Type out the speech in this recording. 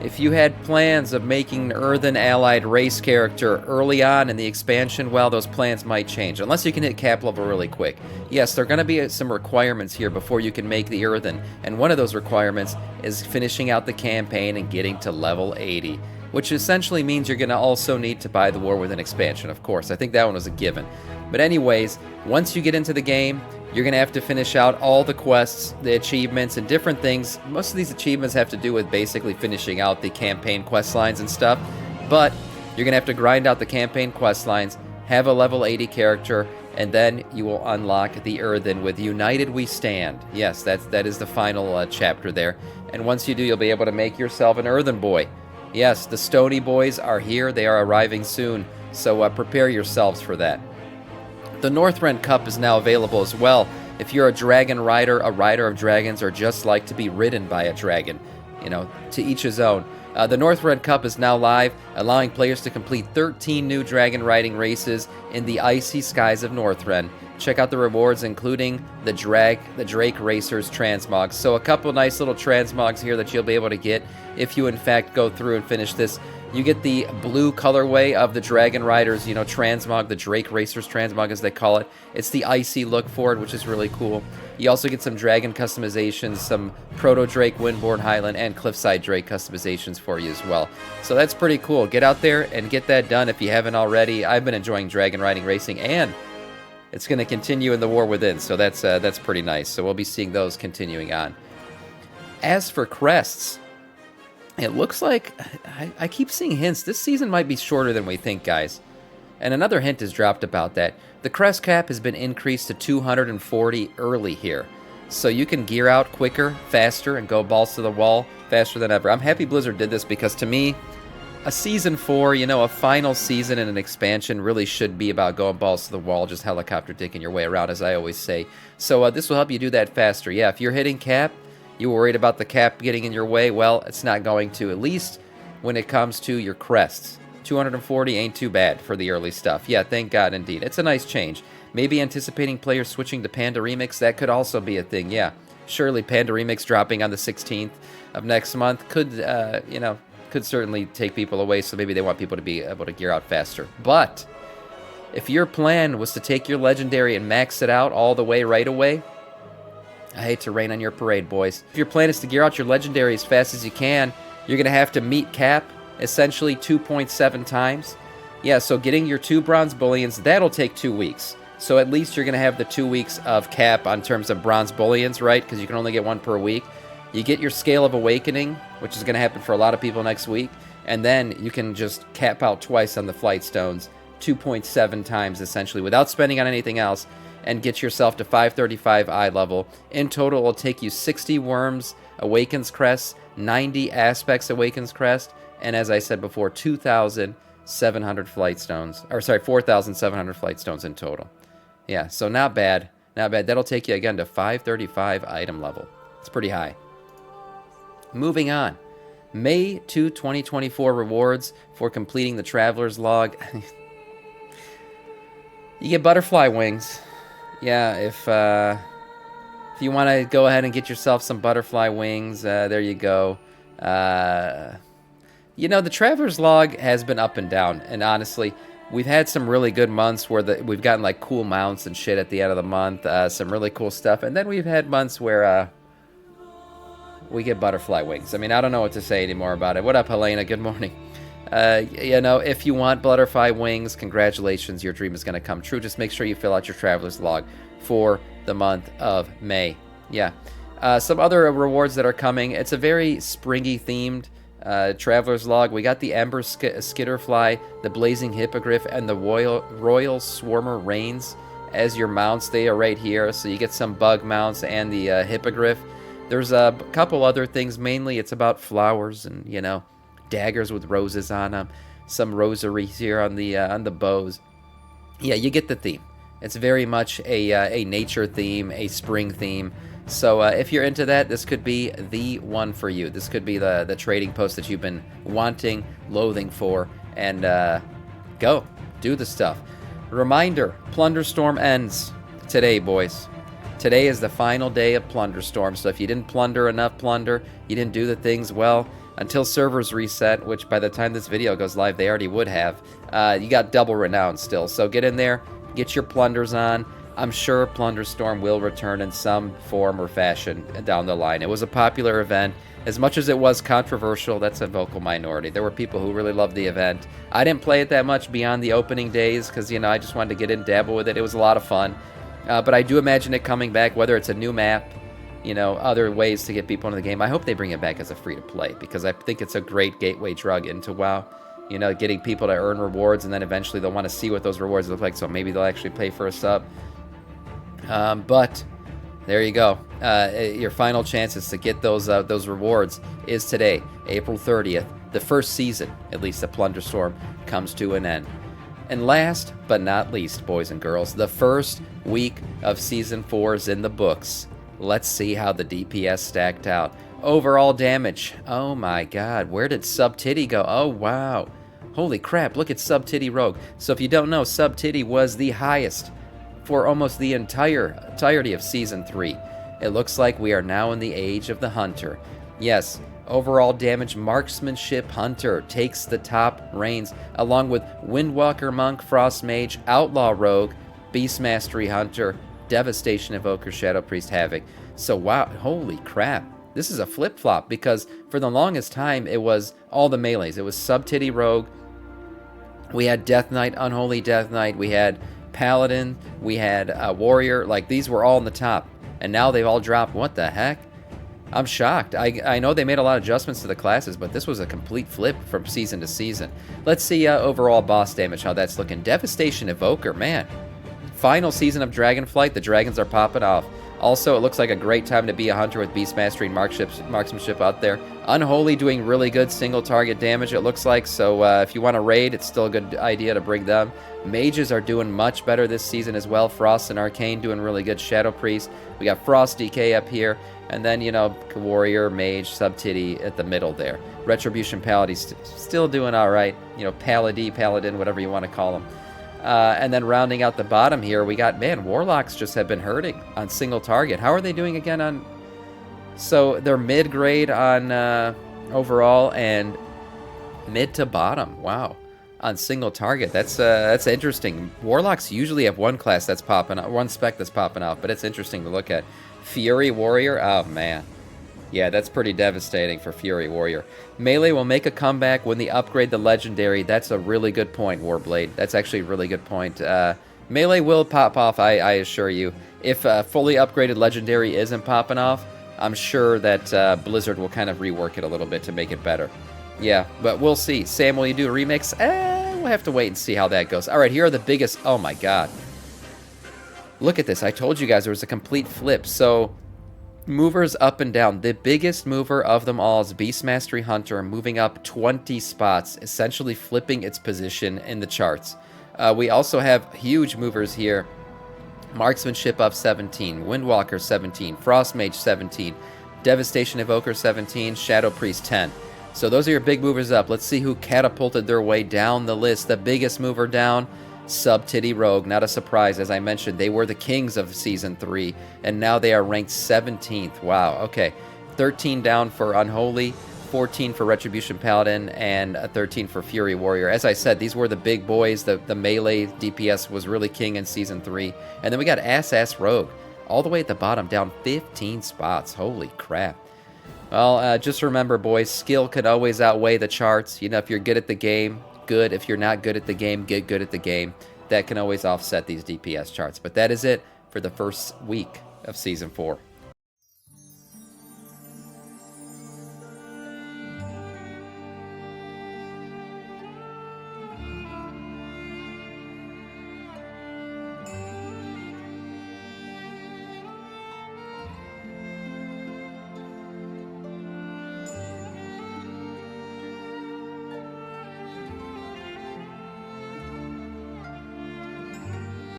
If you had plans of making an Earthen allied race character early on in the expansion, well, those plans might change, unless you can hit cap level really quick. Yes, there are going to be some requirements here before you can make the Earthen, and one of those requirements is finishing out the campaign and getting to level 80, which essentially means you're going to also need to buy the War Within expansion, of course. I think that one was a given. But anyways, once you get into the game, you're going to have to finish out all the quests, the achievements, and different things. Most of these achievements have to do with basically finishing out the campaign quest lines and stuff. But you're going to have to grind out the campaign quest lines, have a level 80 character, and then you will unlock the Earthen with United We Stand. Yes, that is the final chapter there. And once you do, you'll be able to make yourself an Earthen boy. Yes, the Stony Boys are here. They are arriving soon. So prepare yourselves for that. The Northrend Cup is now available as well. If you're a dragon rider, a rider of dragons, or just like to be ridden by a dragon, you know, to each his own. The Northrend Cup is now live, allowing players to complete 13 new dragon riding races in the icy skies of Northrend. Check out the rewards, including the Drake Racers Transmogs. So a couple nice little transmogs here that you'll be able to get if you in fact go through and finish this. You get the blue colorway of the Dragon Riders, you know, transmog, the Drake Racers transmog as they call it. It's the icy look for it, which is really cool. You also get some dragon customizations, some Proto Drake, Windborn Highland, and Cliffside Drake customizations for you as well. So that's pretty cool. Get out there and get that done if you haven't already. I've been enjoying dragon riding racing, and it's going to continue in the War Within, so that's pretty nice. So we'll be seeing those continuing on. As for crests, it looks like I keep seeing hints. This season might be shorter than we think, guys. And another hint is dropped about that. The crest cap has been increased to 240 early here. So you can gear out quicker, faster, and go balls to the wall faster than ever. I'm happy Blizzard did this because to me, a Season 4, you know, a final season in an expansion really should be about going balls to the wall, just helicopter dicking your way around, as I always say. So this will help you do that faster. Yeah, if you're hitting cap, you were worried about the cap getting in your way, well, it's not going to, at least when it comes to your crests. 240 ain't too bad for the early stuff. Yeah, thank God indeed. It's a nice change. Maybe anticipating players switching to Panda Remix, that could also be a thing, yeah. Surely Panda Remix dropping on the 16th of next month could, you know, could certainly take people away, so maybe they want people to be able to gear out faster. But if your plan was to take your legendary and max it out all the way right away, I hate to rain on your parade, boys. If your plan is to gear out your legendary as fast as you can, you're going to have to meet cap essentially 2.7 times. Yeah, so getting your 2 bronze bullions, that'll take 2 weeks. So at least you're going to have the 2 weeks of cap on terms of bronze bullions, right? Because you can only get 1 per week. You get your Scale of Awakening, which is going to happen for a lot of people next week. And then you can just cap out twice on the Flight Stones, 2.7 times essentially, without spending on anything else, and get yourself to 535 eye level. In total, it will take you 60 Worms Awakens Crest, 90 Aspects Awakens Crest, and as I said before, 2,700 Flight Stones. Or sorry, 4,700 Flight Stones in total. Yeah, so not bad. Not bad. That'll take you, again, to 535 item level. It's pretty high. Moving on. May 2, 2024 rewards for completing the Traveler's Log. You get butterfly wings. Yeah, if you want to go ahead and get yourself some butterfly wings, there you go. You know, the Traveler's Log has been up and down, and honestly, we've had some really good months where we've gotten like cool mounts and shit at the end of the month, some really cool stuff, and then we've had months where we get butterfly wings. I mean, I don't know what to say anymore about it. What up, Helena? Good morning. You know, if you want butterfly wings, congratulations, your dream is going to come true. Just make sure you fill out your Traveler's Log for the month of May. Yeah. Some other rewards that are coming. It's a very springy themed Traveler's Log. We got the Ember Skitterfly, the Blazing Hippogriff, and the Royal Swarmer Reigns as your mounts. They are right here, so you get some bug mounts and the Hippogriff. There's a couple other things. Mainly it's about flowers and, you know, daggers with roses on them. Some rosaries here on the bows. Yeah, you get the theme. It's very much a nature theme, a spring theme. So if you're into that, this could be the one for you. This could be the trading post that you've been wanting, loathing for, and go. Do the stuff. Reminder, Plunderstorm ends today, boys. Today is the final day of Plunderstorm, so if you didn't plunder enough plunder, you didn't do the things well, until servers reset, which by the time this video goes live, they already would have. You got double renown still, so get in there, get your plunders on. I'm sure Plunderstorm will return in some form or fashion down the line. It was a popular event. As much as it was controversial, that's a vocal minority. There were people who really loved the event. I didn't play it that much beyond the opening days because, you know, I just wanted to get in, dabble with it. It was a lot of fun. But I do imagine it coming back, whether it's a new map, you know, other ways to get people into the game. I hope they bring it back as a free-to-play because I think it's a great gateway drug into WoW. You know, getting people to earn rewards, and then eventually they'll want to see what those rewards look like, so maybe they'll actually pay for a sub. But there you go. Your final chances to get those rewards is today, April 30th. The first season, at least of Plunderstorm, comes to an end. And last but not least, boys and girls, the first week of Season 4 is in the books. Let's see how the DPS stacked out. Overall damage. Oh my god, where did Sub Titty go? Oh wow. Holy crap, look at Sub Titty Rogue. So if you don't know, Sub Titty was the highest for almost the entirety of Season 3. It looks like we are now in the age of the Hunter. Yes, overall damage, Marksmanship Hunter takes the top reins, along with Windwalker Monk, Frost Mage, Outlaw Rogue, Beast Mastery Hunter, Devastation Evoker, Shadow Priest, Havoc. So wow, holy crap. This is a flip-flop, because for the longest time, it was all the melees. It was Sub Titty Rogue, we had Death Knight, Unholy Death Knight, we had Paladin, we had Warrior, like these were all in the top. And now they've all dropped. What the heck? I'm shocked. I know they made a lot of adjustments to the classes, but this was a complete flip from season to season. Let's see overall boss damage, how that's looking. Devastation Evoker, man. Final season of Dragonflight, the dragons are popping off. Also, it looks like a great time to be a hunter with Beast Mastery and Marksmanship out there. Unholy doing really good single target damage, it looks like, so if you want to raid, it's still a good idea to bring them. Mages are doing much better this season as well. Frost and Arcane doing really good. Shadow Priest. We got Frost DK up here. And then, you know, Warrior, Mage, Sub-Titty at the middle there. Retribution Paladin still doing all right. You know, Paladin, whatever you want to call them. And then rounding out the bottom here, we got, man, Warlocks just have been hurting on single target. How are they doing again on... So they're mid-grade on overall and mid to bottom. Wow. On single target. That's interesting. Warlocks usually have one class that's popping out, one spec that's popping out, but it's interesting to look at. Fury Warrior, oh man. Yeah, that's pretty devastating for Fury Warrior. Melee will make a comeback when they upgrade the Legendary. That's a really good point, Warblade. That's actually a really good point. Melee will pop off, I assure you. If fully upgraded Legendary isn't popping off, I'm sure that Blizzard will kind of rework it a little bit to make it better. Yeah, but we'll see. Sam, will you do a remix? We'll have to wait and see how that goes. All right, here are the biggest... Oh, my God. Look at this. I told you guys there was a complete flip. So, movers up and down. The biggest mover of them all is Beast Mastery Hunter, moving up 20 spots, essentially flipping its position in the charts. We also have huge movers here. Marksmanship up 17, Windwalker 17, Frost Mage 17, Devastation Evoker 17, Shadow Priest 10. So those are your big movers up. Let's see who catapulted their way down the list. The biggest mover down, Sub Titty Rogue. Not a surprise, as I mentioned. They were the kings of Season 3, and now they are ranked 17th. Wow, okay. 13 down for Unholy, 14 for Retribution Paladin, and 13 for Fury Warrior. As I said, these were the big boys. The melee DPS was really king in Season 3. And then we got Ass Rogue, all the way at the bottom, down 15 spots. Holy crap. Well, just remember, boys, skill can always outweigh the charts. You know, if you're good at the game, good. If you're not good at the game, get good at the game. That can always offset these DPS charts. But that is it for the first week of Season 4.